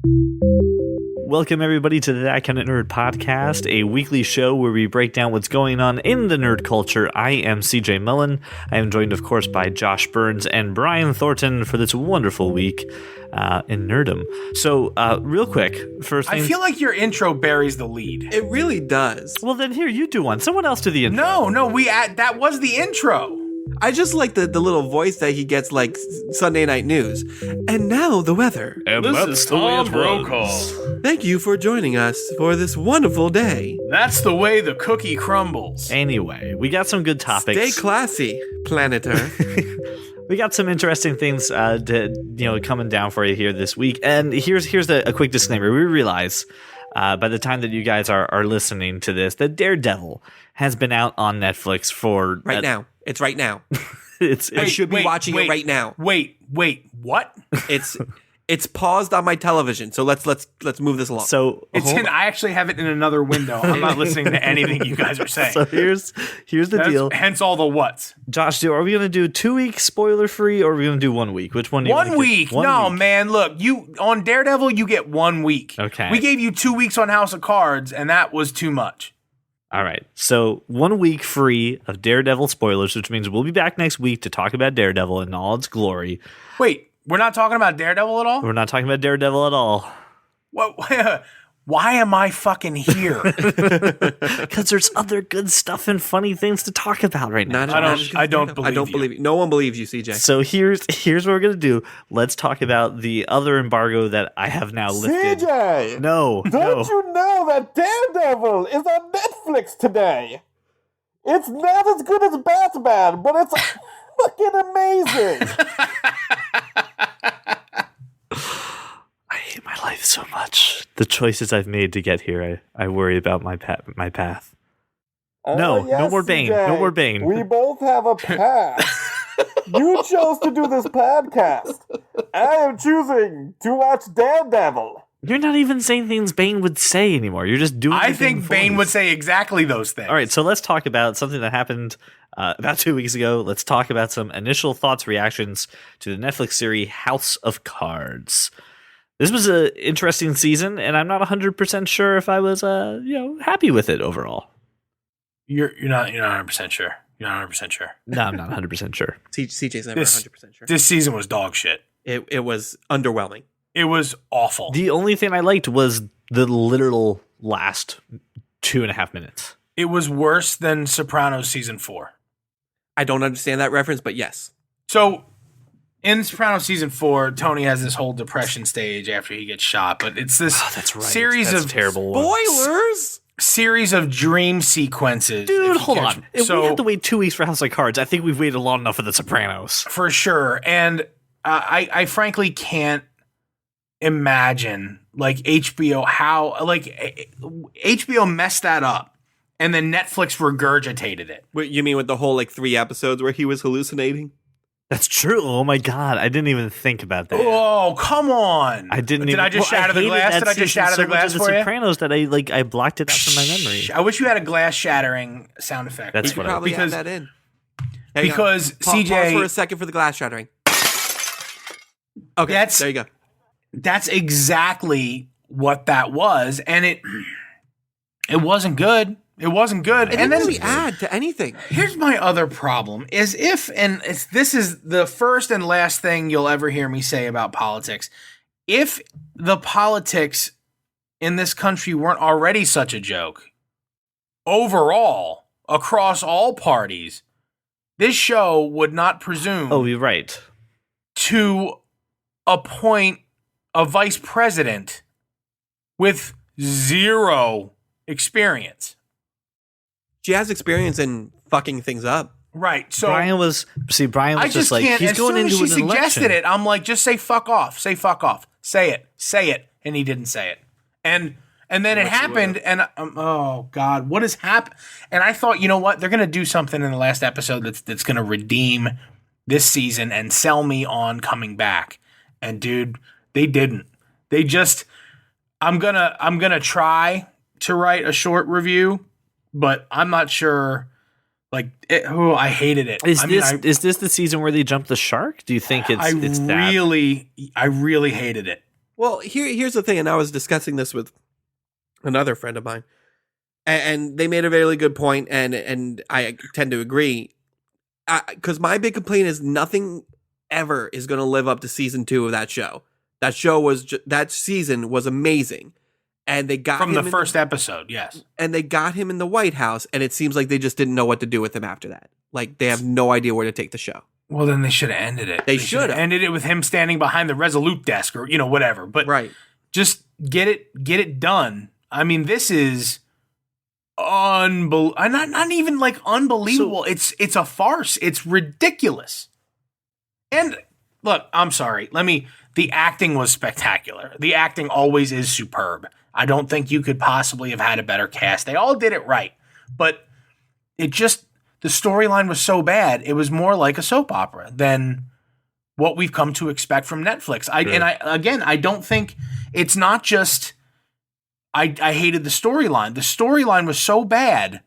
Welcome, everybody, to the That Kind of Nerd podcast, a weekly show where we break down what's going on in the nerd culture. I am CJ Mullen. I am joined, of course, by Josh Burns and Brian Thornton for this wonderful week in nerdom. So, real quick, first thing... I feel like your intro buries the lead. It really does. Well, then here, you do one. Someone else do the intro. No, that was the intro. I just like the little voice that he gets like Sunday Night News. And now the weather. And This that's is the way Tom it Brokaw. runs. Thank you for joining us for this wonderful day. That's the way the cookie crumbles. Anyway, we got some good topics. Stay classy, Planet Earth. We got some interesting things coming down for you here this week. And here's a quick disclaimer. We realize by the time that you guys are listening to this, that Daredevil has been out on Netflix for... Right now. It's right now. I should be watching it right now. Wait, what? It's paused on my television. So let's move this along. So I actually have it in another window. I'm not listening to anything you guys are saying. So here's the deal. Hence all the whats. Josh, are we going to do 2 weeks spoiler free, or are we going to do 1 week? Which one? Do you 1 week? No, man. Look, you on Daredevil, you get 1 week. Okay. We gave you 2 weeks on House of Cards, and that was too much. All right. So 1 week free of Daredevil spoilers, which means we'll be back next week to talk about Daredevil in all its glory. Wait, we're not talking about Daredevil at all? We're not talking about Daredevil at all. What? Why am I fucking here? Because there's other good stuff and funny things to talk about right now. I don't believe you. No one believes you, CJ. So here's what we're gonna do. Let's talk about the other embargo that I have now lifted. CJ! No, Don't you know that Daredevil is on Netflix today? It's not as good as Batman, but it's fucking amazing! I hate my life so much. The choices I've made to get here, I worry about my path. No, yes, no more Bane. CJ. No more Bane. We both have a path. You chose to do this podcast. I am choosing to watch Daredevil. You're not even saying things Bane would say anymore. You're just doing. I think Bane would say exactly those things. All right, so let's talk about something that happened about 2 weeks ago. Let's talk about some initial thoughts, reactions to the Netflix series House of Cards. This was an interesting season, and I'm not 100% sure if I was, happy with it overall. You're not 100% sure. You're not 100% sure. No, I'm not 100% sure. CJ's never 100% sure. This season was dog shit. It was underwhelming. It was awful. The only thing I liked was the literal last 2.5 minutes. It was worse than Sopranos season 4. I don't understand that reference, but yes. So, in Sopranos season 4, Tony has this whole depression stage after he gets shot, but it's this That's right. series That's of terrible. Spoilers! Series of dream sequences. Dude, if you hold catch on. me. If So, we had to wait 2 weeks for House of Cards, I think we've waited long enough for The Sopranos. for sure. And I frankly can't imagine HBO HBO messed that up and then Netflix regurgitated it. Wait, you mean with the whole 3 episodes where he was hallucinating? That's true. Oh my god, I didn't even think about that. Oh, come on. I didn't. Did even, I just shatter the hated glass? that Did I just season shatter so the much glass of for The you? Sopranos that I blocked it out from my memory. I wish you had a glass shattering sound effect. That's You could what I- probably because- add that in. There you go. because Pause CJ for a second for the glass shattering. Okay, there you go. That's exactly what that was, and it wasn't good. It wasn't good. It didn't really add to anything. Here's my other problem: this is the first and last thing you'll ever hear me say about politics. If the politics in this country weren't already such a joke, overall across all parties, this show would not presume. Oh, you're right. To appoint a vice president with zero experience. She has experience in fucking things up. Right. So Brian was I just like, can't. he's As going soon as into she an suggested election. it, I'm like, just say fuck off. Say fuck off. Say it. And he didn't say it. And then it happened. And oh God, what has happened? And I thought, you know what? They're gonna do something in the last episode that's gonna redeem this season and sell me on coming back. And dude, they didn't. They just. I'm gonna try to write a short review, but I'm not sure. I hated it. Is this the season where they jumped the shark? Do you think it's that? I really hated it. Well, here's the thing, and I was discussing this with another friend of mine, and they made a very good point, and I tend to agree. Because my big complaint is nothing ever is going to live up to season 2 of that show. That show that season was amazing, and they got From him the first episode, yes. and they got him in the White House, and it seems like they just didn't know what to do with him after that. Like they have no idea where to take the show. Well, then they should have ended it. They should have ended it with him standing behind the Resolute desk, or whatever. But right. just get it done. I mean, this is not even like unbelievable. So, it's a farce. It's ridiculous. And look, I'm sorry. The acting was spectacular. The acting always is superb. I don't think you could possibly have had a better cast. They all did it right, but the storyline was so bad. It was more like a soap opera than what we've come to expect from Netflix. I don't think it's not just. I hated the storyline. The storyline was so bad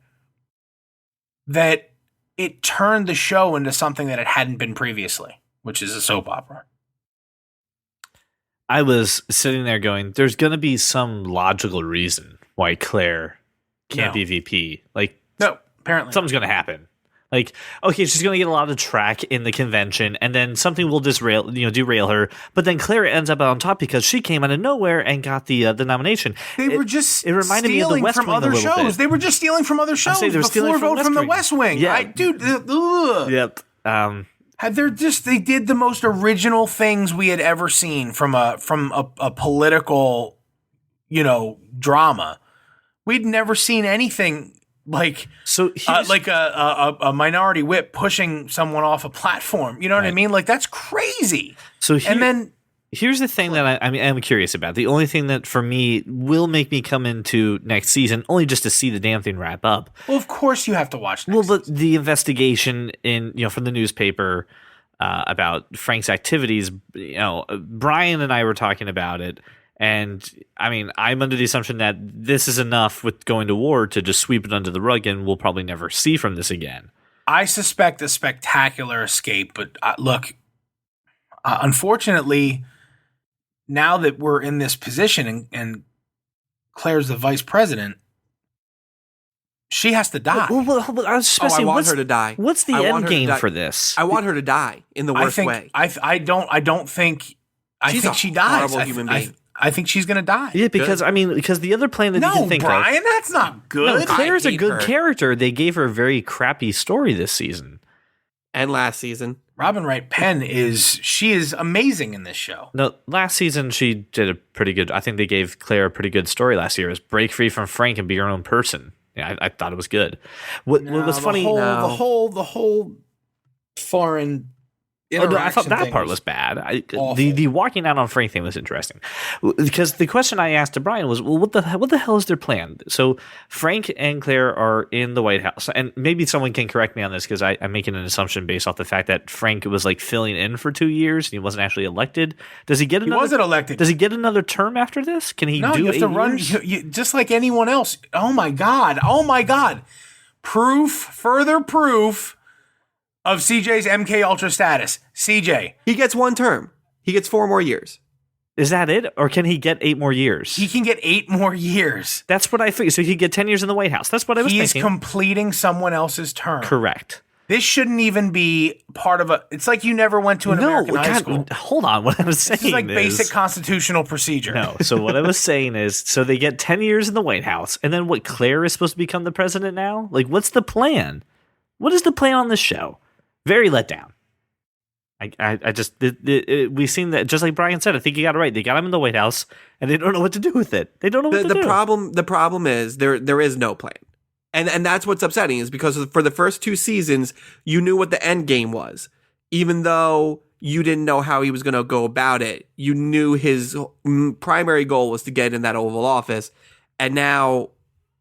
that it turned the show into something that it hadn't been previously, which is a soap opera. I was sitting there going, there's going to be some logical reason why Claire can't be VP. Like, no, apparently something's going to happen. Like, okay, she's going to get a lot of track in the convention, and then something will derail her. But then Claire ends up on top because she came out of nowhere and got the nomination. They were just it reminded me of the West from Wing other a little shows. bit. They were just stealing from other shows. They're stealing floor vote from the West Wing. Yeah, Dude. Ugh. Yep. They did the most original things we had ever seen from a political, drama. We'd never seen anything like a minority whip pushing someone off a platform. You know what I mean? Like that's crazy. Here's the thing that I'm curious about. The only thing that for me will make me come into next season, only just to see the damn thing wrap up. Well, of course you have to watch. But the investigation from the newspaper about Frank's activities. Brian and I were talking about it. And I mean, I'm under the assumption that this is enough with going to war to just sweep it under the rug, and we'll probably never see from this again. I suspect a spectacular escape, but look, unfortunately, now that we're in this position and Claire's the vice president, she has to die. I want her to die. What's the end game for this? I want her to die in the worst way. I think she dies. Horrible human being. I think she's going to die. Yeah, because the other plan that you can think Brian, of. that's not good. No, Claire's a good her. character. They gave her a very crappy story this season. And last season. Robin Wright Penn is amazing in this show. No, last season she did a pretty good. I think they gave Claire a pretty good story last year. It was break free from Frank and be your own person. Yeah, I thought it was good. What was funny? The whole foreign. I thought that part was bad. The walking out on Frank thing was interesting, because the question I asked to Brian was, well, what the hell is their plan? So Frank and Claire are in the White House, and maybe someone can correct me on this because I'm making an assumption based off the fact that Frank was like filling in for 2 years and he wasn't actually elected. Does he get another? He wasn't elected. Does he get another term after this? Can he do you have 8 to run years? just like anyone else. Oh my god! Further proof of CJ's MK Ultra status. CJ. He gets 1 term. He gets 4 more years. Is that it? Or can he get 8 more years? He can get 8 more years. That's what I figured. So he could get 10 years in the White House. That's what I was thinking. He's completing someone else's term. Correct. This shouldn't even be part of it's like you never went to an American high school. Hold on. What I was saying this is like basic constitutional procedure. No. So what I was saying is, so they get 10 years in the White House, and then what, Claire is supposed to become the president now? Like, what's the plan? What is the plan on this show? Very let down. We've seen that, just like Brian said. I think you got it right. They got him in the White House, and they don't know what to do with it. They don't know what to do. The problem is there is no plan, and that's what's upsetting. Is because for the first 2 seasons, you knew what the end game was, even though you didn't know how he was going to go about it. You knew his primary goal was to get in that Oval Office, and now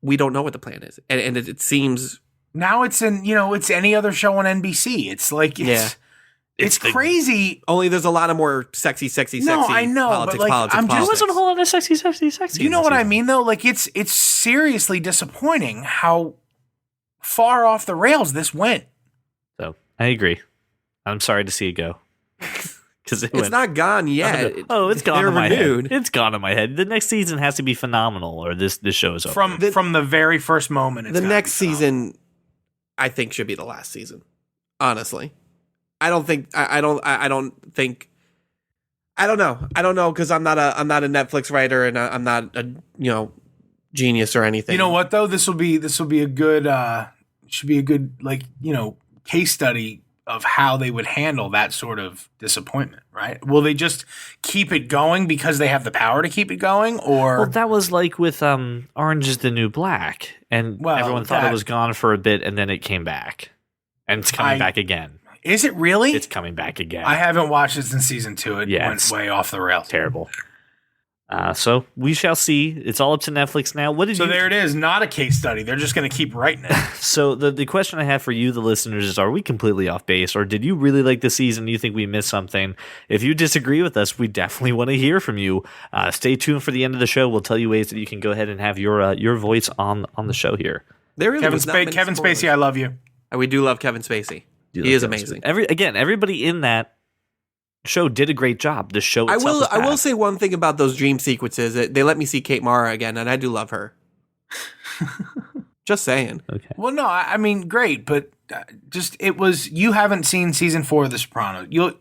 we don't know what the plan is, and it seems. Now it's it's any other show on NBC. It's like it's crazy. Only there's a lot of more sexy. No, I know, politics, but like, politics. There wasn't a whole lot of sexy. You know what I mean, though? Like it's seriously disappointing how far off the rails this went. So I agree. I'm sorry to see it go. Because It's not gone yet. Oh, it's gone They're in my renewed. head. It's gone in my head. The next season has to be phenomenal, or this show is over. From the very first moment. It's The gotta next be phenomenal. season, I think, should be the last season. Honestly, I don't think. I don't think. I don't know. I don't know because I'm not a Netflix writer and I'm not a genius or anything. You know what though? This will be a good should be a good case study of how they would handle that sort of disappointment, right? Will they just keep it going because they have the power to keep it going, or Well, that was like with Orange is the New Black, and Well, everyone thought that- it was gone for a bit, and then it came back, and it's coming back again. is it really? It's coming back again. I haven't watched it since season 2. It Yeah, went it's way off the rails. Terrible. So we shall see. It's all up to Netflix now. What did So you? there it is, not a case study. They're just going to keep writing it. So the question I have for you, the listeners, is: are we completely off base, or did you really like the season? You think we missed something? If you disagree with us, we definitely want to hear from you. Stay tuned for the end of the show. We'll tell you ways that you can go ahead and have your voice on the show here. there really was not many Kevin spoilers. Spacey, I love you. We do love Kevin Spacey. He is amazing. Everybody in that show did a great job. The show itself was I will bad. say one thing about those dream sequences. They let me see Kate Mara again, and I do love her. Just saying. Okay. Well, no, I mean, great, but you haven't seen season 4 of The Sopranos. You'll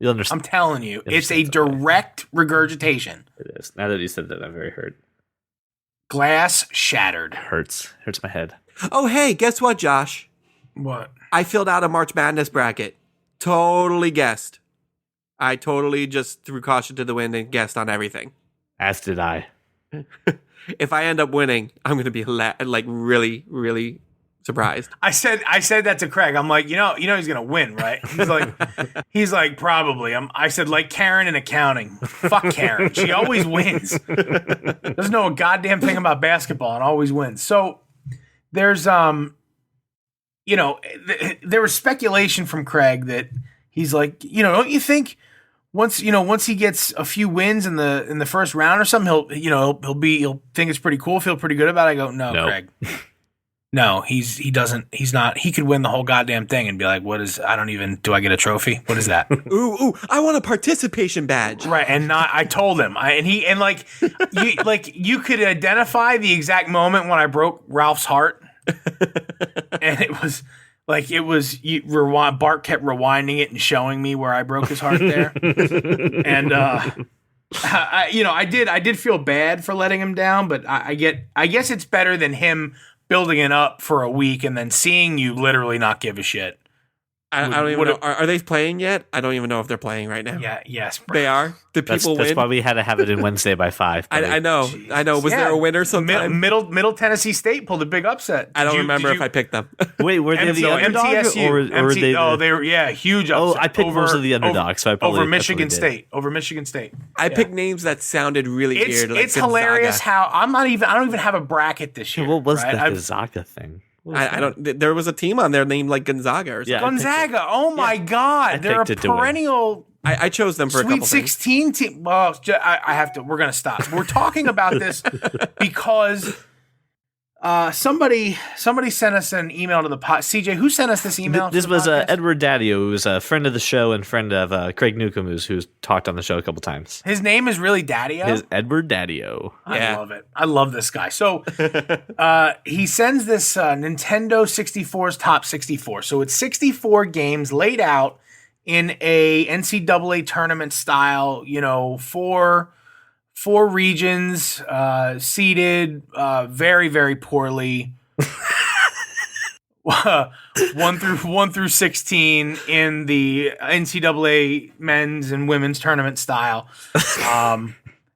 understand. I'm telling you, it's a understand something. direct regurgitation. It is. Now that you said that, I'm very hurt. Glass shattered. Hurts my head. Oh, hey, guess what, Josh? What? I filled out a March Madness bracket. Totally guessed. I totally just threw caution to the wind and guessed on everything. As did I. If I end up winning, I'm going to be really, really surprised. I said that to Craig. I'm like, you know he's gonna win, right? He's like probably. I said like Karen in accounting. Fuck Karen. She always wins. Doesn't know a goddamn thing about basketball and always wins. So there's there was speculation from Craig that he's like, don't you think once he gets a few wins in the first round or something, he'll think it's pretty cool, feel pretty good about it. I go, no. Craig. No, he doesn't. He's not. He could win the whole goddamn thing and be like, "What is? Do I get a trophy? What is that?" Ooh! I want a participation badge. Right, and not. I told him, you could identify the exact moment when I broke Ralph's heart, and it was Bart kept rewinding it and showing me where I broke his heart there, and I did feel bad for letting him down, but I guess it's better than him building it up for a week and then seeing you literally not give a shit. I don't even know. Are they playing yet? I don't even know if they're playing right now. Yeah, yes. They are? Did people That's win? why we had to have it in Wednesday by 5. I know. I know. Was there a winner sometime? Middle Tennessee State pulled a big upset. I don't remember if I picked them. Wait, were they the underdog? MTSU. Or were they they were huge upset. I picked most of the underdogs, so I probably over Michigan did. State. Over Michigan State. I picked names that sounded really weird. Like It's hilarious Gonzaga. how I don't even have a bracket this year. What was right? the Gonzaga thing? I don't. There was a team on there named like Gonzaga or something. Yeah. Gonzaga. Oh my God, they're a picked it to win. perennial I chose them for a Sweet couple things. 16 team. Well, I have to. We're gonna stop. We're talking about this because somebody sent us an email to the pod. CJ, who sent us this email? This to the was podcast? Edward Daddio, who was a friend of the show and friend of Craig Newcomb, who's talked on the show a couple times. His name is really Daddio. His Edward Daddio. I Yeah. love it. I love this guy. So he sends this Nintendo 64's top 64. So it's 64 games laid out in a NCAA tournament style, four regions, seeded very, very poorly. 1 through 16 in the NCAA men's and women's tournament style.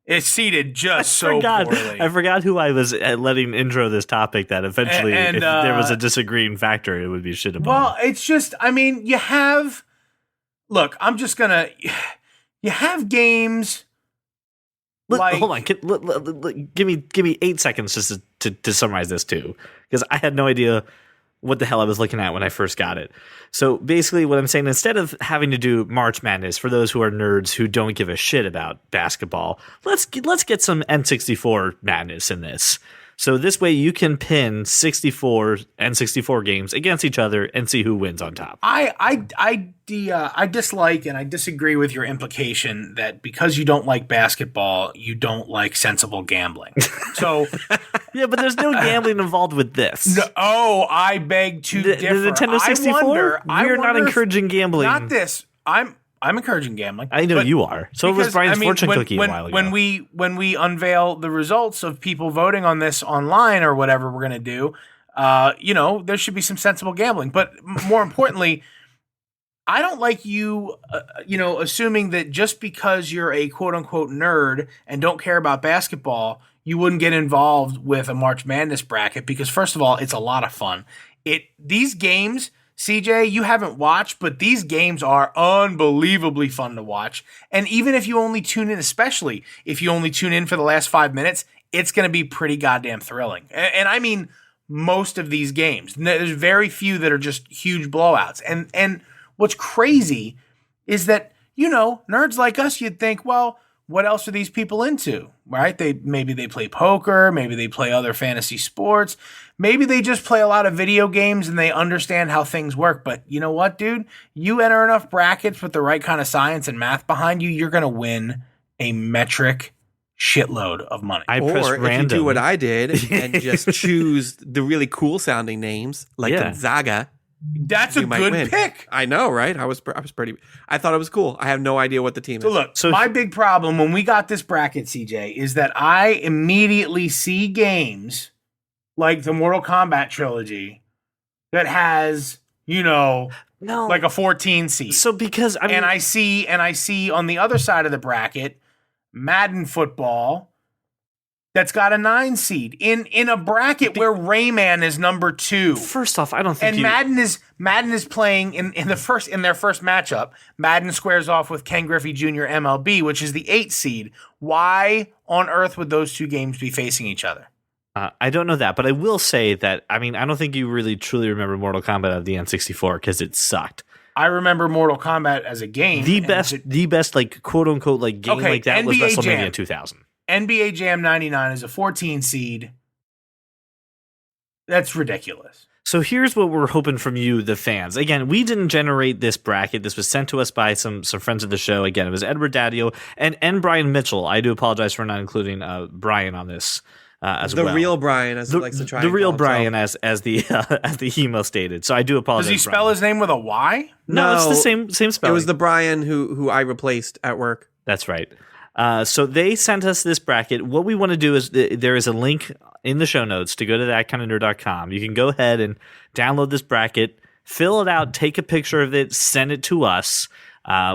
It's seated just so poorly. I forgot who I was letting intro this topic. That eventually, And, if there was a disagreeing factor, it would be shit about. Well, it's just, you have. Look, I'm just gonna. You have games. Hold on, give me 8 seconds just to summarize this too, because I had no idea what the hell I was looking at when I first got it. So basically, what I'm saying, instead of having to do March Madness for those who are nerds who don't give a shit about basketball, let's get some N64 madness in this. So this way you can pin 64 N64 games against each other and see who wins on top. I dislike and I disagree with your implication that because you don't like basketball, you don't like sensible gambling. So Yeah, but there's no gambling involved with this. I beg to differ. The Nintendo 64? We're not encouraging gambling. Not this. I'm encouraging gambling. I know you are. So was Brian's fortune cookie a while ago. When we unveil the results of people voting on this online or whatever we're going to do, there should be some sensible gambling. But more importantly, I don't like you, assuming that just because you're a quote unquote nerd and don't care about basketball, you wouldn't get involved with a March Madness bracket because first of all, it's a lot of fun. These games, CJ, you haven't watched, but these games are unbelievably fun to watch. And even if you only tune in, especially if you only tune in for the last 5 minutes, it's going to be pretty goddamn thrilling. And I mean, most of these games, there's very few that are just huge blowouts. And what's crazy is that, nerds like us, you'd think, well, what else are these people into, right? Maybe they play poker, maybe they play other fantasy sports, maybe they just play a lot of video games and they understand how things work. But you know what, dude? You enter enough brackets with the right kind of science and math behind you, you're going to win a metric shitload of money. Or if you do what I did and just choose the really cool sounding names like Gonzaga. That's a good pick. I know, right? I thought it was cool. I have no idea what the team is. Look, my big problem when we got this bracket, CJ, is that I immediately see games like the Mortal Kombat trilogy that has, like a 14 seed. So because and I see on the other side of the bracket Madden football that's got a 9 seed in a bracket where Rayman is number 2. First off, I don't think Madden is playing in their first matchup. Madden squares off with Ken Griffey Jr. MLB, which is the 8 seed. Why on earth would those two games be facing each other? I don't know that, but I will say that I don't think you really truly remember Mortal Kombat of the N64 because it sucked. I remember Mortal Kombat as a game. The best like quote unquote like game like that was WrestleMania 2000. NBA Jam 99 is a 14 seed. That's ridiculous. So here's what we're hoping from you, the fans. Again, we didn't generate this bracket. This was sent to us by some friends of the show. Again, it was Edward Daddio and Brian Mitchell. I do apologize for not including Brian on this as well. The real Brian, as he likes to try. The real Brian, as the emo stated. So I do apologize. Does he spell his name with a Y? No, it's the same spelling. It was the Brian who I replaced at work. That's right. So they sent us this bracket. What we want to do is there is a link in the show notes to go to thatkindofnerd.com. You can go ahead and download this bracket, fill it out, take a picture of it, send it to us.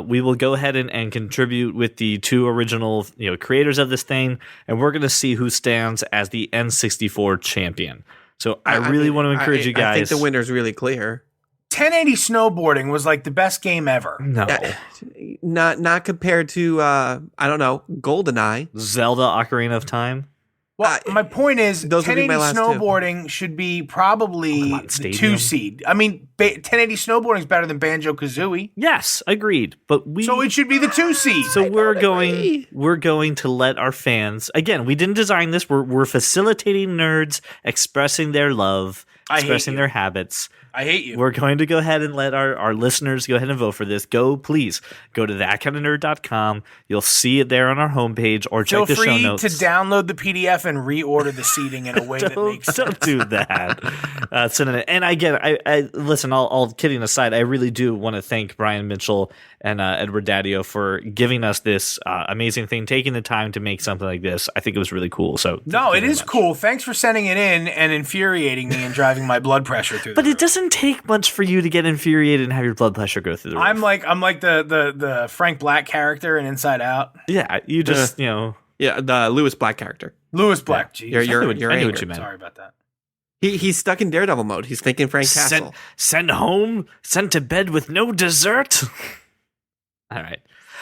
We will go ahead and contribute with the two original creators of this thing, and we're going to see who stands as the N64 champion. So I really want to encourage you guys. I think the winner's really clear. 1080 snowboarding was like the best game ever. No. Not compared to, I don't know, GoldenEye. Zelda Ocarina of Time. Well, my point is, those 1080 snowboarding should be probably the 2 seed. 1080 snowboarding is better than Banjo-Kazooie. Yes, agreed. But so it should be the 2 seed. So we're going to let our fans, again, we didn't design this. We're facilitating nerds expressing their love, expressing their habits. I hate you. We're going to go ahead and let our listeners go ahead and vote for this. Please go to thatkindofnerd.com. You'll see it there on our homepage or check the show notes. Feel free to download the PDF and reorder the seating in a way that makes sense. Don't do that. And again, I listen, all kidding aside, I really do want to thank Brian Mitchell and Edward Daddio for giving us this amazing thing, taking the time to make something like this. I think it was really cool. So no, it is cool. Thanks for sending it in and infuriating me and driving my blood pressure through. But it doesn't take much for you to get infuriated and have your blood pressure go through the roof. I'm like the Frank Black character in Inside Out. Yeah, you just yeah, the Lewis Black character. Lewis Black. Yeah. You're I knew what you meant. Sorry about that. He's stuck in Daredevil mode. He's thinking Frank Castle. Sent home, sent to bed with no dessert. All right.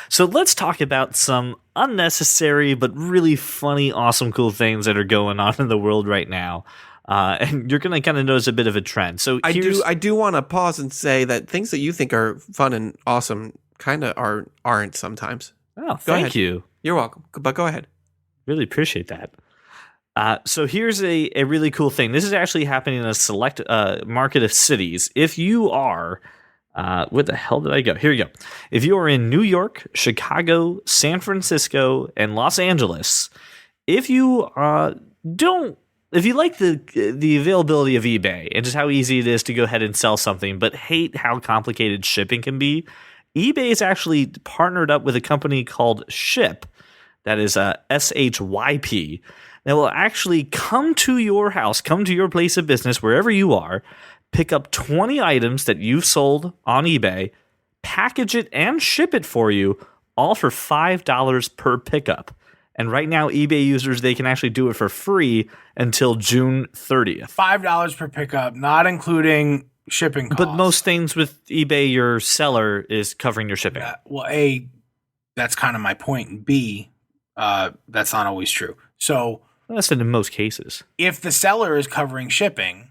So let's talk about some unnecessary but really funny, awesome, cool things that are going on in the world right now. And you're going to kind of notice a bit of a trend. So I do want to pause and say that things that you think are fun and awesome kind of aren't sometimes. Oh, thank you. You're welcome. But go ahead. Really appreciate that. So here's a really cool thing. This is actually happening in a select market of cities. If you are, where the hell did I go? Here you go. If you are in New York, Chicago, San Francisco, and Los Angeles, if you if you like the availability of eBay and just how easy it is to go ahead and sell something, but hate how complicated shipping can be, eBay is actually partnered up with a company called Ship. That is SHYP. That will actually come to your house, come to your place of business, wherever you are, pick up 20 items that you've sold on eBay, package it and ship it for you, all for $5 per pickup. And right now, eBay users, they can actually do it for free until June 30th. $5 per pickup, not including shipping costs. But most things with eBay, your seller is covering your shipping. Well, A, that's kind of my point. And B, that's not always true. So That's in most cases. if the seller is covering shipping,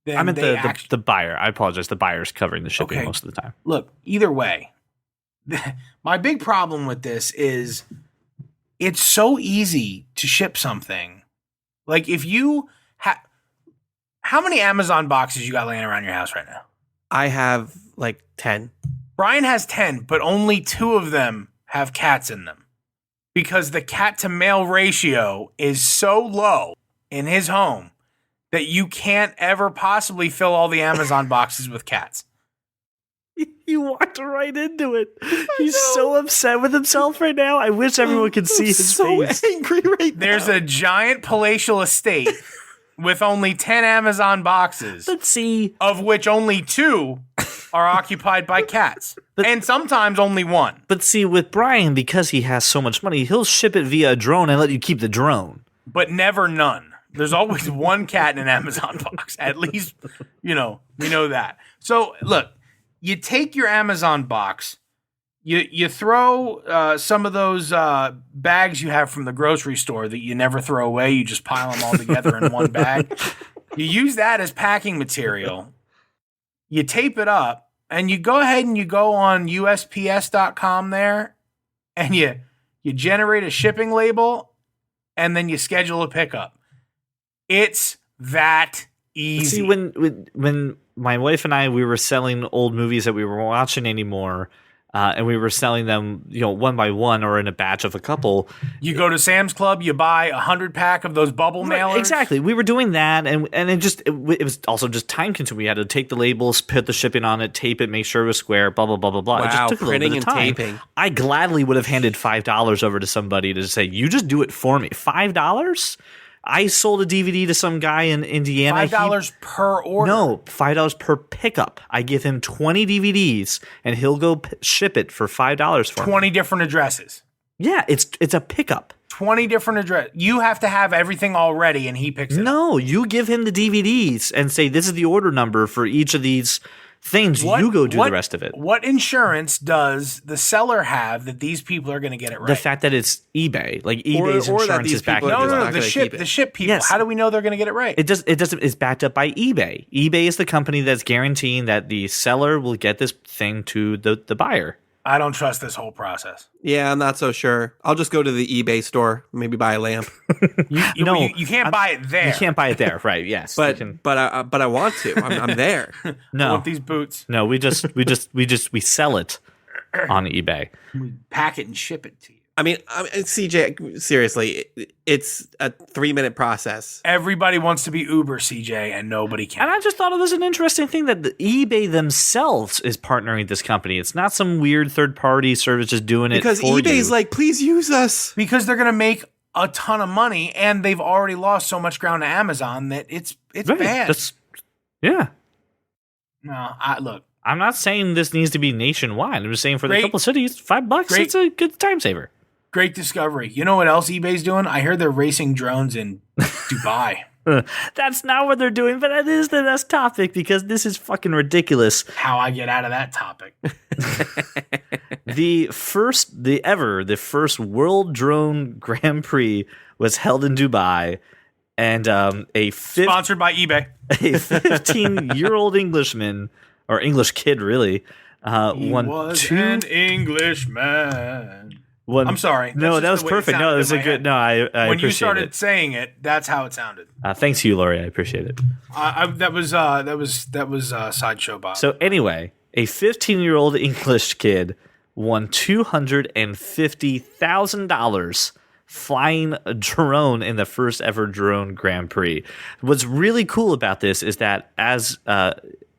then I meant they the buyer. I apologize. The buyer's covering the shipping Okay. most of the time. Look, either way, my big problem with this is it's so easy to ship something. Like if you how many Amazon boxes you got laying around your house right now? I have like 10. Brian has 10, but only 2 of them have cats in them. Because the cat to male ratio is so low in his home that you can't ever possibly fill all the Amazon boxes with cats. You walked right into it. He's so upset with himself right now. I wish everyone could see his face. Angry right There's a giant palatial estate with only 10 Amazon boxes, Let's see. of which only 2 are occupied by cats. And sometimes only 1. But see, with Brian, because he has so much money, he'll ship it via a drone and let you keep the drone. But never none. There's always 1 cat in an Amazon box. At least, we know that. So, look, you take your Amazon box, you throw some of those bags you have from the grocery store that you never throw away. You just pile them all together in one bag. You use that as packing material. You tape it up, and you go ahead and you go on USPS.com there, and you generate a shipping label, and then you schedule a pickup. It's that easy. See, when my wife and I, we were selling old movies that we weren't watching anymore, and we were selling them, one by one or in a batch of a couple. You go to Sam's Club, you buy 100-pack of those bubble mailers. Exactly. We were doing that, and it was also just time consuming. We had to take the labels, put the shipping on it, tape it, make sure it was square, blah, blah, blah, blah, blah. It Wow, just took a little printing bit of and time. taping. I gladly would have handed $5 over to somebody to say, you just do it for me. $5? I sold a DVD to some guy in Indiana. $5 per order. No, $5 per pickup. I give him 20 DVDs, and he'll go ship it for $5 for me. 20 different addresses. Yeah, it's a pickup. 20 different addresses. You have to have everything already, and he picks it up. No, you give him the DVDs and say, this is the order number for each of these things. You go do the rest of it. What insurance does the seller have that these people are going to get it right? The fact that it's eBay, like eBay's or that insurance these is backing people it are up. not the gonna ship, keep it. the ship people. Yes. How do we know they're going to get it right? It doesn't. It's backed up by eBay. eBay is the company that's guaranteeing that the seller will get this thing to the buyer. I don't trust this whole process. Yeah, I'm not so sure. I'll just go to the eBay store, maybe buy a lamp. You can't buy it there. You can't buy it there, right? Yes, But you can- but I want to. I'm there. I no, want these boots. no. We sell it on eBay. We pack it and ship it to you. I mean, CJ, seriously, it's a 3-minute process. Everybody wants to be Uber, CJ, and nobody And can. I just thought it was an interesting thing that the eBay themselves is partnering with this company. It's not some weird third-party service just doing it Because for eBay's you. like, please use us. Because they're going to make a ton of money, and they've already lost so much ground to Amazon that it's Right, bad. Yeah. No, look. I'm not saying this needs to be nationwide. I'm just saying for the Great. couple cities, $5, Great. it's a good time saver. Great discovery. You know what else eBay's doing? I heard they're racing drones in Dubai. That's not what they're doing, but that is the next topic because this is fucking ridiculous. How I get out of that topic. The first World Drone Grand Prix was held in Dubai, and Sponsored by eBay. a 15-year-old Englishman, or English kid really, He won was two an Englishman. When, I'm sorry. No, That's that was just the way it perfect. No, sounded that was in a my good. head. No, I When you appreciate started it. saying it, that's how it sounded. Thanks to you, Lori. I appreciate it. That was Sideshow Bob. So anyway, a 15-year-old English kid won $250,000 flying a drone in the first ever drone Grand Prix. What's really cool about this is that as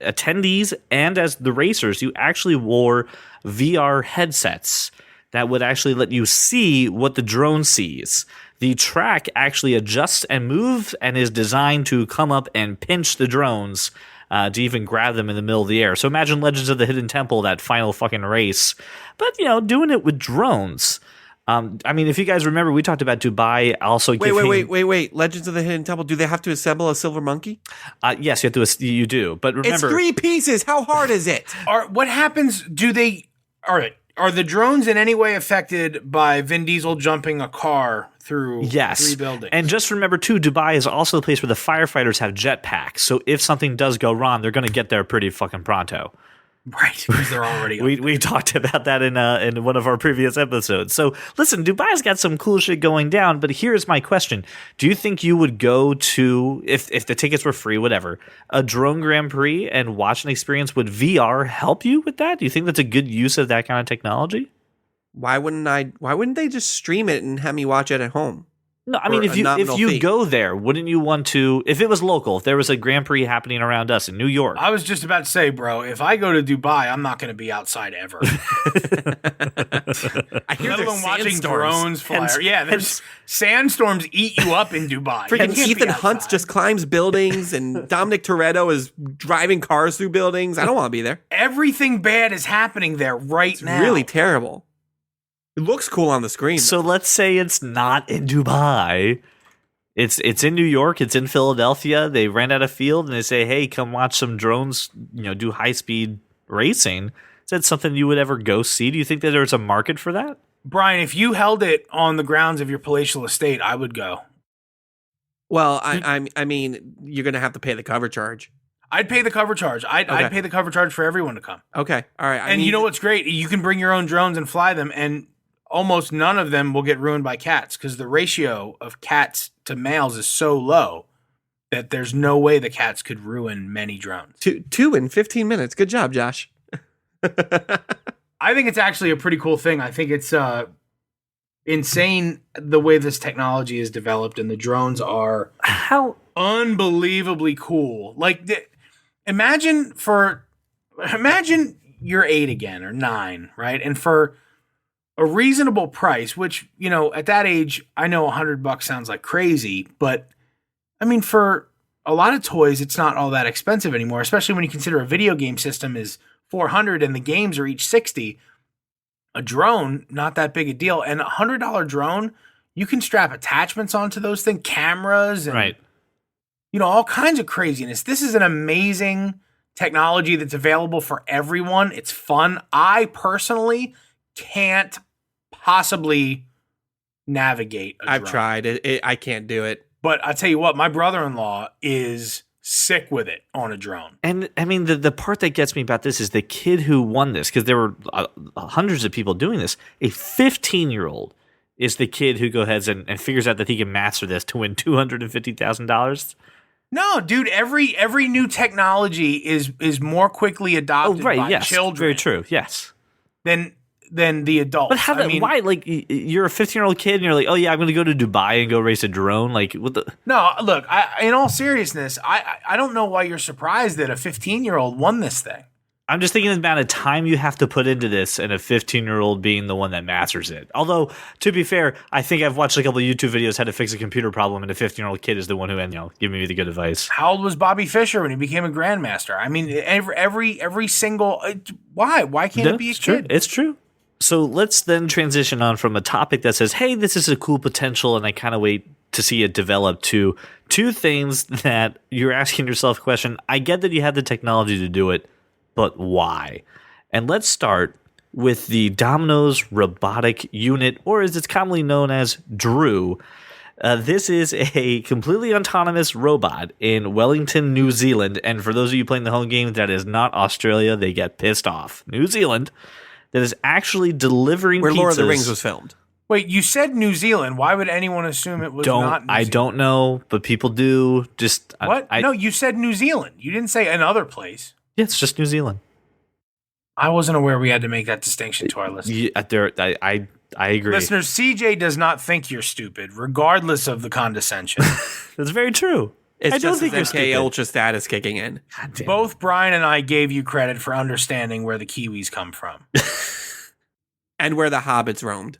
attendees and as the racers, you actually wore VR headsets that would actually let you see what the drone sees. The track actually adjusts and moves and is designed to come up and pinch the drones to even grab them in the middle of the air. So imagine Legends of the Hidden Temple, that final fucking race, but doing it with drones. I mean, if you guys remember, we talked about Dubai also. Wait. Legends of the Hidden Temple. Do they have to assemble a silver monkey? Yes, you have to. You do, but remember, It's 3 pieces. How hard is it? What happens? Are the drones in any way affected by Vin Diesel jumping a car through 3 buildings? And just remember too, Dubai is also the place where the firefighters have jetpacks. So if something does go wrong, they're going to get there pretty fucking pronto. Right, because they're already we talked about that in one of our previous episodes. So listen, Dubai's got some cool shit going down, but here's my question. Do you think you would go to, if the tickets were free, whatever, a drone Grand Prix and watch an experience? Would VR help you with that? Do you think that's a good use of that kind of technology? Why wouldn't they just stream it and have me watch it at home? No, I mean, if you go there, wouldn't you want to, if it was local, if there was a Grand Prix happening around us in New York? I was just about to say, bro, if I go to Dubai, I'm not going to be outside ever. I hear Let there's alone watching sandstorms. drones fly. There's sandstorms eat you up in Dubai. You Freaking can't be Ethan Hunt outside. just climbs buildings, and Dominic Toretto is driving cars through buildings. I don't want to be there. Everything bad is happening there right now. Really terrible. It looks cool on the screen. So let's say it's not in Dubai. It's in New York. It's in Philadelphia. They rent out a field and they say, "Hey, come watch some drones. Do high speed racing." Is that something you would ever go see? Do you think that there's a market for that? Brian, if you held it on the grounds of your palatial estate, I would go. Well, I mean, you're going to have to pay the cover charge. I'd pay the cover charge. I'd pay the cover charge for everyone to come. Okay, all right. And you know what's great? You can bring your own drones and fly them, and almost none of them will get ruined by cats because the ratio of cats to males is so low that there's no way the cats could ruin many drones. Two in 15 minutes. Good job, Josh. I think it's actually a pretty cool thing. I think it's insane the way this technology is developed, and the drones are unbelievably cool. Like, imagine you're 8 again or 9, right? And for a reasonable price, which, at that age, I know $100 sounds like crazy, but I mean, for a lot of toys, it's not all that expensive anymore, especially when you consider a video game system is $400 and the games are each $60. A drone, not that big a deal. And $100 drone, you can strap attachments onto those things, cameras, and Right. All kinds of craziness. This is an amazing technology that's available for everyone. It's fun. I personally can't possibly navigate a drone. I've tried it. I can't do it. But I tell you what, my brother-in-law is sick with it on a drone. And I mean, the part that gets me about this is the kid who won this, because there were hundreds of people doing this. A 15-year-old is the kid who goes ahead and figures out that he can master this to win $250,000. No, dude, every new technology is more quickly adopted by yes, children. Very true. Yes. Than the adults. But why? Like, you're a 15-year-old kid and you're like, oh yeah, I'm going to go to Dubai and go race a drone. Like, what the? No, look, in all seriousness, I don't know why you're surprised that a 15-year-old won this thing. I'm just thinking of the amount of time you have to put into this, and a 15-year-old being the one that masters it. Although, to be fair, I think I've watched a couple of YouTube videos how to fix a computer problem, and a 15-year-old kid is the one who, giving me the good advice. How old was Bobby Fischer when he became a grandmaster? I mean, every single why can't it be a It's true. kid? It's true. So let's then transition on from a topic that says, hey, this is a cool potential, and I kind of wait to see it develop, to two things that you're asking yourself a question. I get that you have the technology to do it, but why? And let's start with the Domino's robotic unit, or as it's commonly known as Drew. This is a completely autonomous robot in Wellington, New Zealand. And for those of you playing the home game, that is not Australia. They get pissed off. New Zealand. that is actually delivering Where pizzas. Lord of the Rings was filmed. Wait, you said New Zealand. Why would anyone assume it was not New Zealand? I don't know, but people do. Just What? I, No, you said New Zealand. You didn't say another place. yeah, it's just New Zealand. I wasn't aware we had to make that distinction to our listeners. I agree. Listeners, CJ does not think you're stupid, regardless of the condescension. That's very true. It's I don't just think his you're MK stupid. Ultra status kicking in. God damn it. Both Brian and I gave you credit for understanding where the Kiwis come from. And where the hobbits roamed.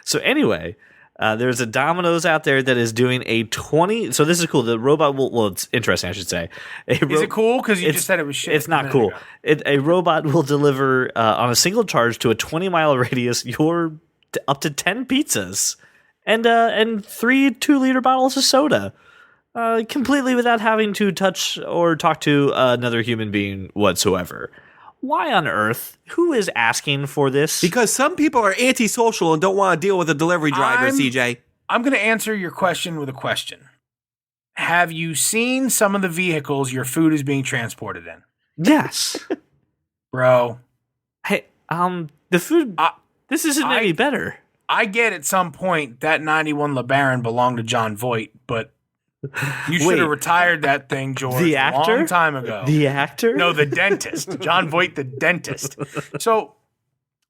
So anyway, there's a Domino's out there that is doing a 20. So this is cool. The robot will. Well, it's interesting, I should say. Is it cool? Because you It's- just said it was shit. It's a not minute cool. ago. A robot will deliver on a single charge to a 20-mile radius up to 10 pizzas and 3 2-liter bottles of soda, completely without having to touch or talk to another human being whatsoever. Why on earth? Who is asking for this? Because some people are antisocial and don't want to deal with a delivery driver, I'm- CJ. I'm going to answer your question with a question. Have you seen some of the vehicles your food is being transported in? Yes. Bro, Hey, the food. This isn't I- any better. I get at some point that 91 LeBaron belonged to John Voight, but you should Wait. have retired that thing, George, The a actor? long time ago. The actor? No, the dentist. John Voight, the dentist. So,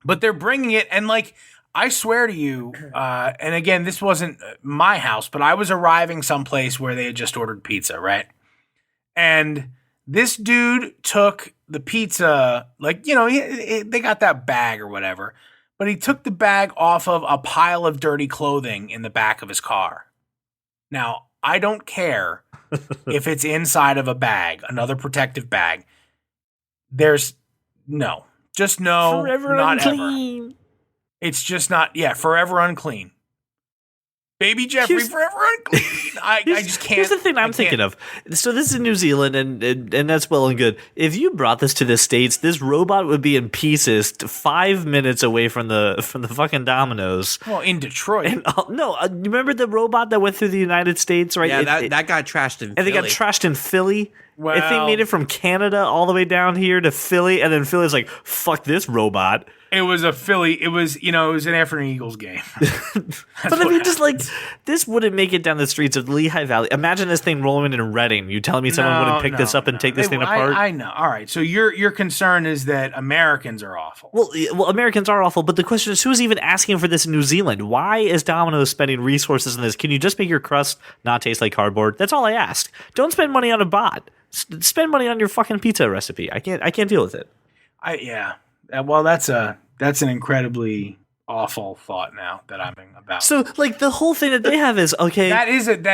but they're bringing it, and like, I swear to you, and again, this wasn't my house, but I was arriving someplace where they had just ordered pizza, right? And this dude took the pizza, like, you know, they got that bag or whatever, but he took the bag off of a pile of dirty clothing in the back of his car. Now, I don't care if it's inside of a bag, another protective bag. Just no, Forever not ever. unclean. It's just not, forever unclean. Baby Jeffrey, Here's- forever unclean. I just can't. Here's the thing I I'm thinking can't. of. So this is New Zealand, and that's well and good. If you brought this to the States, this robot would be in pieces 5 minutes away from the fucking Domino's. Well, in Detroit. And no, you remember the robot that went through the United States, right? Yeah, It- that got trashed in and they got Philly. trashed in Philly. If they Well- made it from Canada all the way down here to Philly, and then Philly's like, "Fuck this robot." It was a Philly. It was an afternoon Eagles game. But I mean, just like this wouldn't make it down the streets of the Lehigh Valley. Imagine this thing rolling in Reading. You telling me someone wouldn't pick this up and take this thing apart? I know. All right. So your concern is that Americans are awful. Well, Americans are awful, but the question is, who's even asking for this in New Zealand? Why is Domino's spending resources on this? Can you just make your crust not taste like cardboard? That's all I ask. Don't spend money on a bot. Spend money on your fucking pizza recipe. I can't deal with it. Well, that's an incredibly awful thought now that I'm about. So, like, the whole thing that they have is okay. that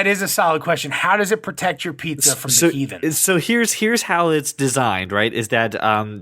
is a solid question. How does it protect your pizza from the heathen? So here's how it's designed, right? Is that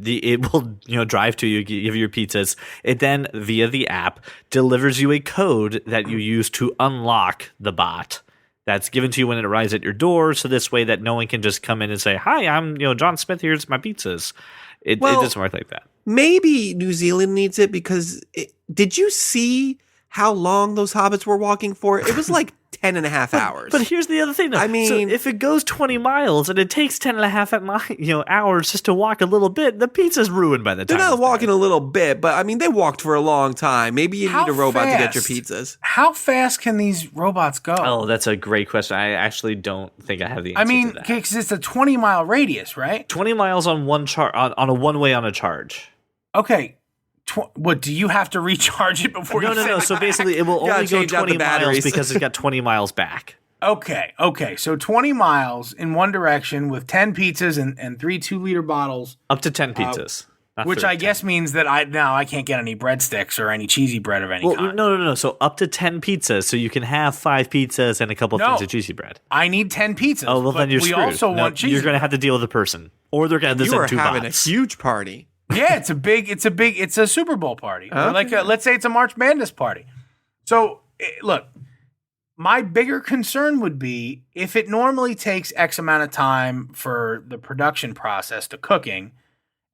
it will drive to you, give you your pizzas. It then via the app delivers you a code that you use to unlock the bot. That's given to you when it arrives at your door. So this way that no one can just come in and say, "Hi, I'm John Smith. Here's my pizzas." It doesn't work like that. Maybe New Zealand needs it because did you see how long those hobbits were walking for? It was like 10 and a half hours. But here's the other thing. Though. I mean- so if it goes 20 miles and it takes 10 and a half hours just to walk a little bit, the pizza's ruined by the time. They're not it's walking there. a little bit, but I mean, they walked for a long time. Maybe you How need a robot to get your fast? pizzas. How fast can these robots go? Oh, that's a great question. I actually don't think I have the answer I mean, to that. because it's a 20-mile radius, right? 20 miles on one on a one-way on a charge. Okay. What, do you have to recharge it before you No. send it So back? basically, it will Gotta only go change out the 20 miles batteries. because it's got 20 miles back. Okay. So 20 miles in one direction with 10 pizzas and 3 2-liter bottles, Up to 10 pizzas. Not which 30. I guess means that I can't get any breadsticks or any cheesy bread of any Well, kind. no. So up to 10 pizzas. So you can have 5 pizzas and a couple No. things of cheesy bread. I need 10 pizzas. Oh, well, but then you're we screwed. also No, want cheesy you're going to have to deal with a person. Or they're going to You send are 2 having bots. a huge party. Yeah, it's a Super Bowl party. Or like let's say it's a March Madness party. So look, my bigger concern would be if it normally takes X amount of time for the production process to cooking,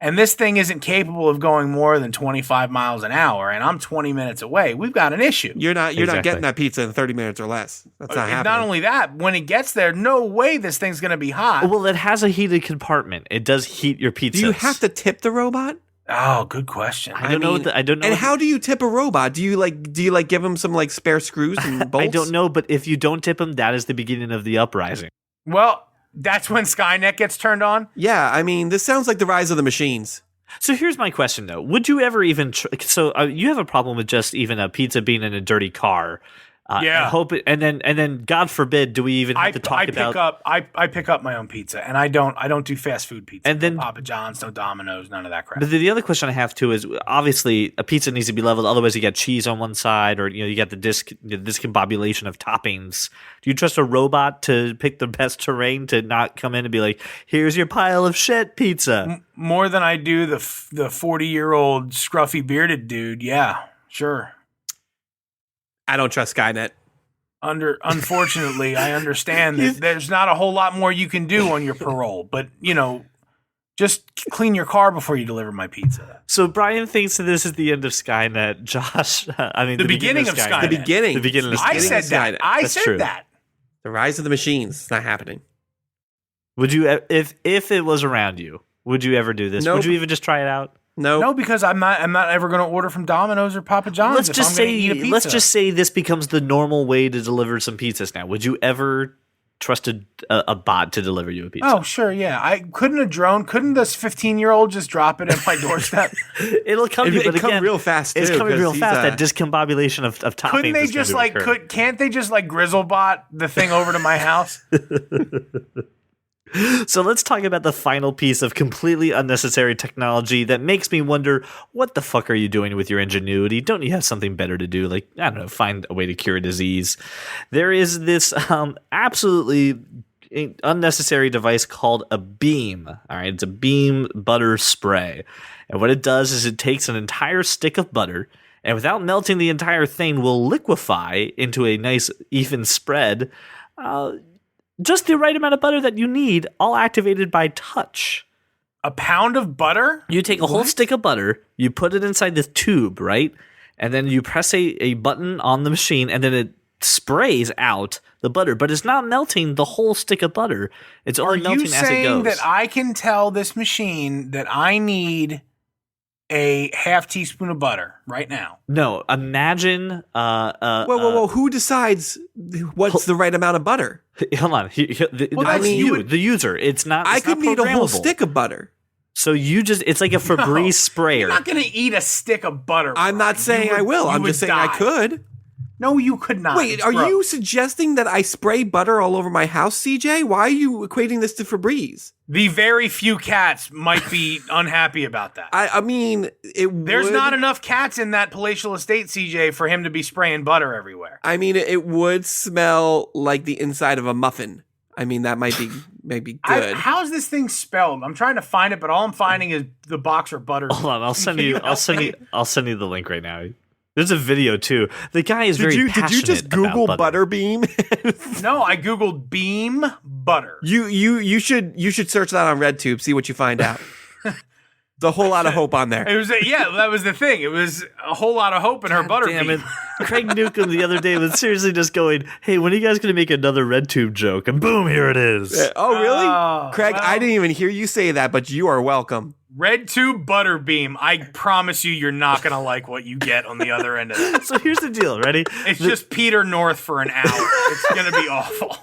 and this thing isn't capable of going more than 25 miles an hour, and I'm 20 minutes away, we've got an issue. You're not Exactly. getting that pizza in 30 minutes or less. That's not And happening. not only that, when it gets there, no way this thing's going to be hot. Well, it has a heated compartment. It does heat your pizzas. Do you have to tip the robot? Oh, good question. I don't know. mean, I don't know. And how do you tip a robot? Do you give him some like spare screws and bolts? I don't know, but if you don't tip him, that is the beginning of the uprising. Well, that's when Skynet gets turned on. Yeah, I mean, this sounds like the rise of the machines. So here's my question, though: would you ever even? You have a problem with just even a pizza being in a dirty car? Yeah. And then, God forbid, do we even have to talk about? I pick up my own pizza, and I don't do fast food pizza. And then no Papa John's, no Domino's, none of that crap. But the other question I have too is obviously a pizza needs to be leveled. Otherwise, you got cheese on one side, or you got the discombobulation of toppings. Do you trust a robot to pick the best terrain to not come in and be like, "Here's your pile of shit pizza"? More than I do the 40-year-old scruffy bearded dude. Yeah, sure. I don't trust Skynet. Unfortunately, I understand that there's not a whole lot more you can do on your parole, but just clean your car before you deliver my pizza. So Brian thinks that this is the end of Skynet. Josh, I mean the beginning of Skynet. The beginning. The beginning of I Skynet. said that. I That's said true. that. The rise of the machines. It's not happening. Would you, if it was around you, would you ever do this? Nope. Would you even just try it out? No, because I'm not ever going to order from Domino's or Papa John's. Let's if just I'm gonna eat a say pizza. let's just say this becomes the normal way to deliver some pizzas now. Would you ever trust a bot to deliver you a pizza? Oh, sure, yeah. Couldn't this 15-year-old just drop it at my doorstep? It'll come. It'd but come again, real fast, It's too, coming real 'cause fast. he's, That discombobulation of toppings. Couldn't they is just going to occur. can't they just Grizzlebot the thing over to my house? So let's talk about the final piece of completely unnecessary technology that makes me wonder, what the fuck are you doing with your ingenuity? Don't you have something better to do? Like, I don't know, find a way to cure a disease. There is this absolutely unnecessary device called a beam. All right, it's a beam butter spray. And what it does is it takes an entire stick of butter and without melting the entire thing will liquefy into a nice even spread. Just the right amount of butter that you need, all activated by touch. A pound of butter? You take a whole stick of butter, you put it inside this tube, right? And then you press a button on the machine, and then it sprays out the butter. But it's not melting the whole stick of butter. It's only melting as it goes. Are you saying that I can tell this machine that I need a half teaspoon of butter right now? No, imagine. Whoa! Who decides what's the right amount of butter? Hold on. The user. It's not. I It's could not need a whole programmable. stick of butter. So it's like a Febreze sprayer. You're not going to eat a stick of butter. I'm not Brian. saying You would- I will. you I'm would just saying I die. could. No, you could not. Wait, It's are gross. you suggesting that I spray butter all over my house, CJ? Why are you equating this to Febreze? The very few cats might be unhappy about that. I mean, There's not enough cats in that palatial estate, CJ, for him to be spraying butter everywhere. I mean, it would smell like the inside of a muffin. I mean, that might be good. How's this thing spelled? I'm trying to find it, but all I'm finding is the boxer butter. Hold on, I'll send Can you. you I'll help send me? you. I'll send you the link right now. There's a video too. The guy is very passionate. Did you just Google about butter. Butterbeam? No, I googled beam butter. You should search that on RedTube. See what you find out. There's a whole lot of hope on there. It was that was the thing. It was a whole lot of hope in her butter Damn beam. it. Craig Newcomb the other day was seriously just going, "Hey, when are you guys going to make another RedTube joke?" And boom, here it is. Oh, really? Oh, Craig, well. I didn't even hear you say that, but you are welcome. Red tube butter beam. I promise you're not gonna like what you get on the other end of that. So here's the deal. Ready? It's just Peter North for an hour. It's gonna be awful.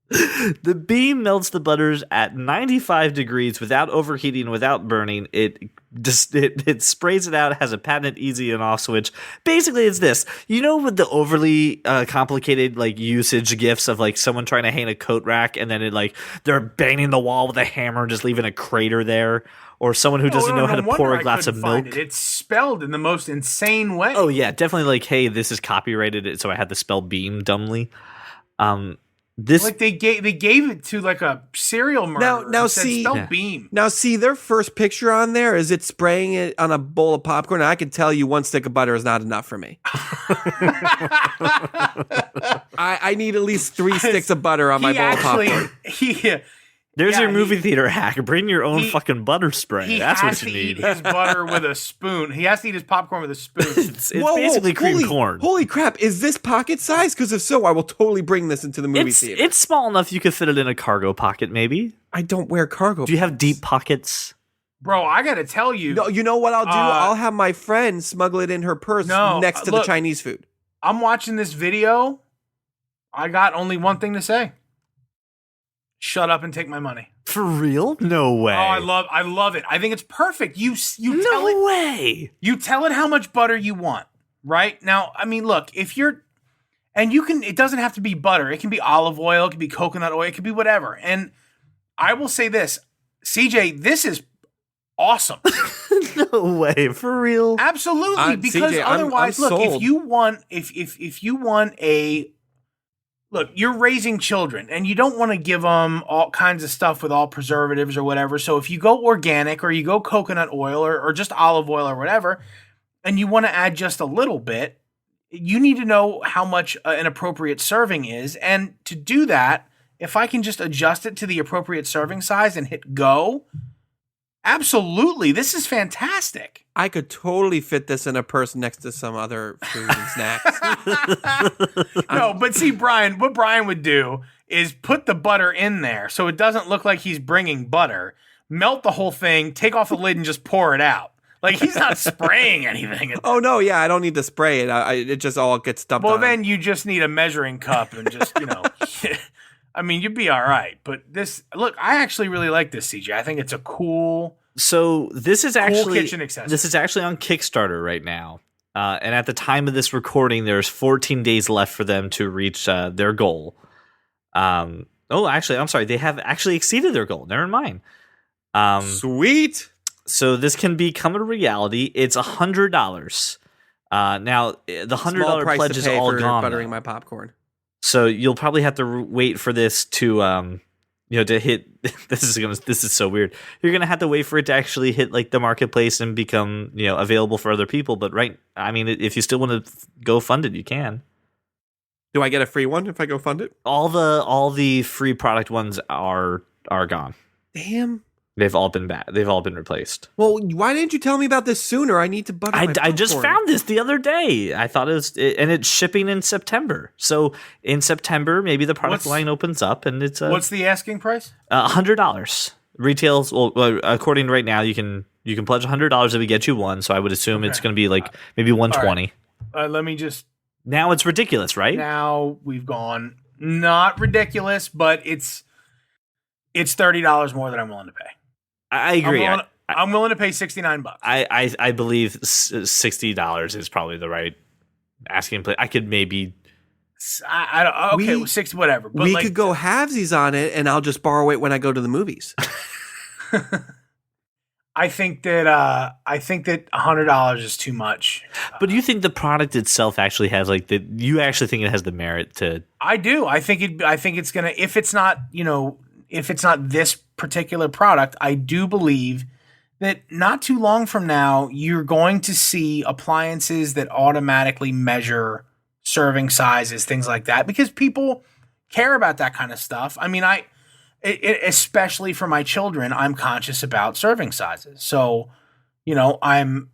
The beam melts the butters at 95 degrees without overheating, without burning. It sprays it out, has a patented easy and off switch. Basically, it's this. You know, with the overly complicated like usage gifs of like someone trying to hang a coat rack and then they're banging the wall with a hammer, just leaving a crater there, or someone who doesn't know how to pour a glass of milk. It's spelled in the most insane way. Oh yeah, definitely. Like, hey, this is copyrighted, so I had to spell beam dumbly. This Like they gave it to like a serial murderer. Now and said, see- spell Yeah. beam. Now, see, their first picture on there is it spraying it on a bowl of popcorn. I can tell you one stick of butter is not enough for me. I need at least 3 sticks of butter on my bowl of popcorn. there's yeah, your movie theater hack. Bring your own he- fucking butter spray. He That's has what you to eat need. his butter with a spoon. He has to eat his popcorn with a spoon. It's basically cream corn. Holy crap. Is this pocket size? Because if so, I will totally bring this into the movie theater. It's small enough you could fit it in a cargo pocket, maybe. I don't wear cargo. Do you have deep pockets? Bro, I got to tell you. No, you know what I'll do? I'll have my friend smuggle it in her purse next to the Chinese food. I'm watching this video. I got only one thing to say. Shut up and take my money. For real? No way. Oh, I love it. I think it's perfect. You no tell it. way. You tell it how much butter you want, right? Now, I mean, look, if you're, and you can, it doesn't have to be butter. It can be olive oil. It can be coconut oil. It can be whatever. And I will say this, CJ, this is awesome. No way. For real? Absolutely. Because CJ, otherwise, I'm look, sold. if you want look, you're raising children and you don't want to give them all kinds of stuff with all preservatives or whatever. So if you go organic or you go coconut oil or just olive oil or whatever, and you want to add just a little bit, you need to know how much an appropriate serving is. And to do that, if I can just adjust it to the appropriate serving size and hit go, absolutely, this is fantastic. I could totally fit this in a purse next to some other food and snacks. No, but see, Brian, what Brian would do is put the butter in there so it doesn't look like he's bringing butter, melt the whole thing, take off the lid and just pour it out. Like he's not spraying anything. Oh, no, yeah, I don't need to spray it. It just all gets dumped on. Well, then you just need a measuring cup and just, I mean, you'd be all right. But look, I actually really like this, CJ. I think it's a cool. So this is actually kitchen accessory. This is actually on Kickstarter right now. And at the time of this recording, there's 14 days left for them to reach their goal. Actually, I'm sorry. They have actually exceeded their goal. Never mind. Sweet. So this can become a reality. It's $100. Now, the $100 pledge is all gone. Buttering now. my popcorn. So you'll probably have to wait for this to to hit. This is so weird. You're gonna have to wait for it to actually hit like the marketplace and become available for other people. But if you still want to go fund it, you can. Do I get a free one if I go fund it? All the free product ones are gone. Damn. They've all been They've all been replaced. Well, why didn't you tell me about this sooner? I need to butter my popcorn. I just found this the other day. I thought and it's shipping in September. So in September, maybe the product line opens up and it's what's the asking price? $100 retails. Well, according to right now, you can pledge $100 if we get you one. So I would assume it's going to be like maybe $120. Let me just. Now it's ridiculous, right? Now we've gone not ridiculous, but it's $30 more than I'm willing to pay. I agree. I'm willing to pay $69. I believe $60 is probably the right asking place. I could maybe. Okay, 60, whatever. But we could go halvesies on it, and I'll just borrow it when I go to the movies. I think that $100 is too much. But do you think the product itself actually has you actually think it has the merit to? I do. I think it's gonna. If it's not this particular product, I do believe that not too long from now, you're going to see appliances that automatically measure serving sizes, things like that, because people care about that kind of stuff. I mean, especially for my children, I'm conscious about serving sizes. So, I'm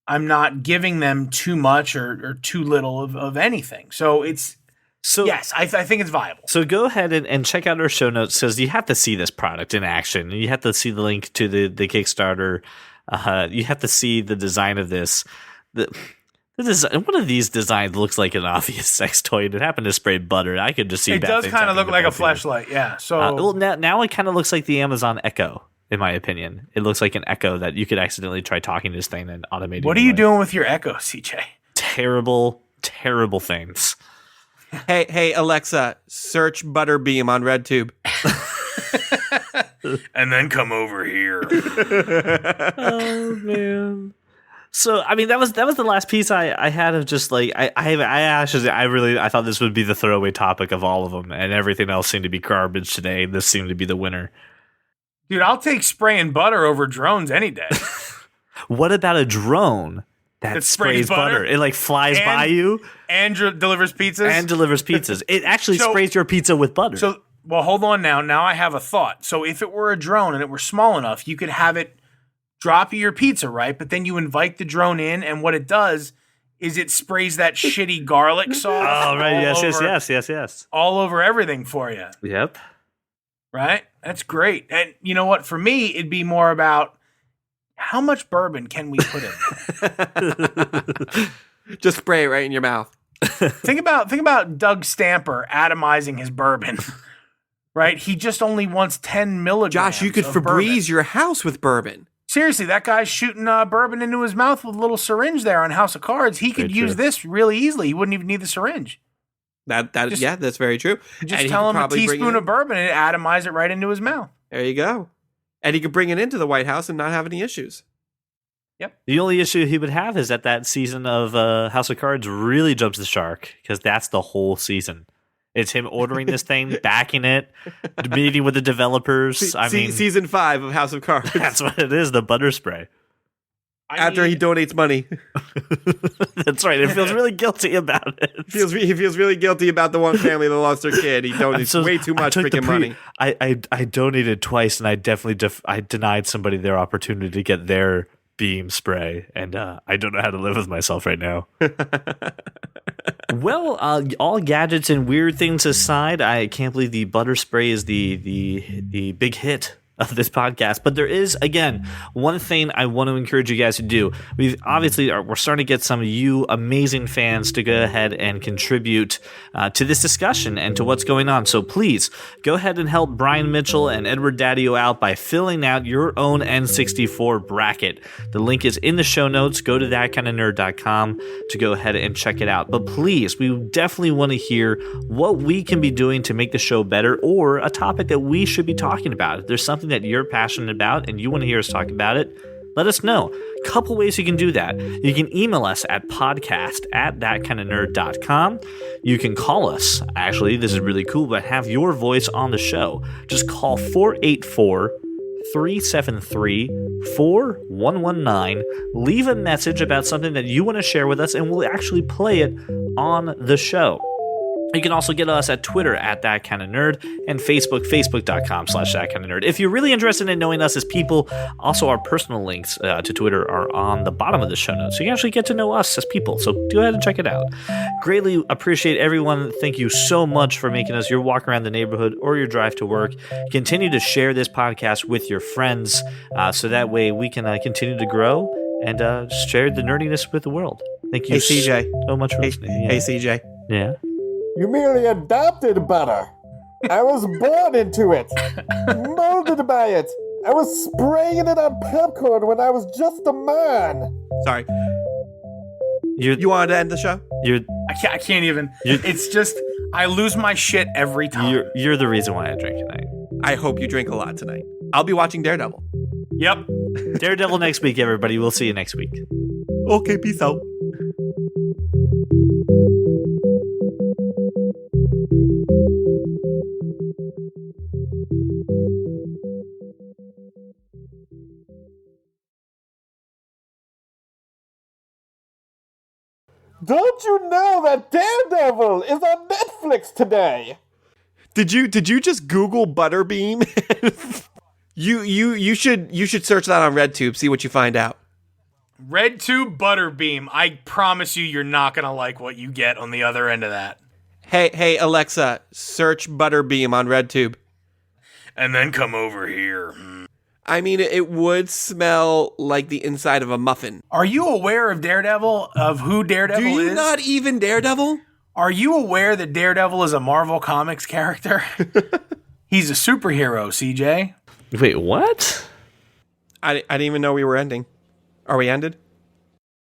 not giving them too much or too little of anything. So yes, I think it's viable. So go ahead and check out our show notes because you have to see this product in action. You have to see the link to the Kickstarter. You have to see the design of this. One of these designs looks like an obvious sex toy. It happened to spray butter. I could just see it does kind of look like a fleshlight. Yeah. So now it kind of looks like the Amazon Echo. In my opinion, it looks like an Echo that you could accidentally try talking to this thing and automating. What are you doing with your Echo, CJ? Terrible things. Hey, Alexa, search Butterbeam on RedTube. And then come over here. Oh man. So I mean that was the last piece I had of just like I thought this would be the throwaway topic of all of them, and everything else seemed to be garbage today. This seemed to be the winner. Dude, I'll take spraying butter over drones any day. What about a drone that sprays butter? It flies by you and delivers pizzas. It actually sprays your pizza with butter. So, well, hold on now. Now I have a thought. So if it were a drone and it were small enough, you could have it drop you your pizza, right? But then you invite the drone in, and what it does is it sprays that shitty garlic sauce. Oh, right. Yes. All over everything for you. Yep. Right? That's great. And you know what? For me, it'd be more about How much bourbon can we put in? Just spray it right in your mouth. Think about Doug Stamper atomizing his bourbon. Right? He just only wants 10 milligrams. Josh, you could of Febreze bourbon. your house with bourbon. Seriously, that guy's shooting bourbon into his mouth with a little syringe there on House of Cards. He could Very use true. this really easily. He wouldn't even need the syringe. Yeah, that's very true. Just And he tell could him a probably bring it teaspoon in. of bourbon and atomize it right into his mouth. There you go. And he could bring it into the White House and not have any issues. The only issue he would have is that season of House of Cards really jumps the shark because that's the whole season. It's him ordering this thing, backing it, meeting with the developers. Season 5 of House of Cards. That's what it is, the butter spray. After he donates money. That's right. It feels really guilty about it. He feels really guilty about the one family that lost their kid. He donates way too much freaking money. I donated twice, and I definitely I denied somebody their opportunity to get their beam spray, and I don't know how to live with myself right now. Well, all gadgets and weird things aside, I can't believe the butter spray is the big hit of this podcast. But there is, again, one thing I want to encourage you guys to do. We're starting to get some of you amazing fans to go ahead and contribute to this discussion and to what's going on. So please go ahead and help Brian Mitchell and Edward Daddio out by filling out your own N64 bracket. The link is in the show notes. Go to thatkindofnerd.com to go ahead and check it out. But please, we definitely want to hear what we can be doing to make the show better, or a topic that we should be talking about. If there's something that you're passionate about and you want to hear us talk about it, let us know. Couple ways you can do that. You can email us at podcast@thatkindofnerd.com. You can call us. Actually, this is really cool, but have your voice on the show. Just call 484-373-4119. Leave a message about something that you want to share with us, and we'll actually play it on the show. You can also get us at Twitter at thatkindofnerd and Facebook, facebook.com/thatkindofnerd. If you're really interested in knowing us as people, also our personal links to Twitter are on the bottom of the show notes. So you can actually get to know us as people. So go ahead and check it out. Greatly appreciate everyone. Thank you so much for making us your walk around the neighborhood or your drive to work. Continue to share this podcast with your friends so that way we can continue to grow and share the nerdiness with the world. Thank you Hey, CJ. so much for listening. Yeah. Hey, CJ. Yeah. You merely adopted butter. I was born into it, molded by it. I was spraying it on popcorn when I was just a man. Sorry. You wanted to end the show? I can't even. It's just, I lose my shit every time. You're the reason why I drink tonight. I hope you drink a lot tonight. I'll be watching Daredevil. Yep. Daredevil next week, everybody. We'll see you next week. Okay, peace out. Don't you know that Daredevil is on Netflix today? Did you just Google Butterbeam? you should search that on RedTube, see what you find out. RedTube Butterbeam. I promise you're not gonna like what you get on the other end of that. Hey Alexa, search Butterbeam on RedTube. And then come over here. I mean, it would smell like the inside of a muffin. Are you aware of Daredevil? Of who Daredevil Do you is? not even Daredevil? Are you aware that Daredevil is a Marvel Comics character? He's a superhero, CJ. Wait, what? I didn't even know we were ending. Are we ended?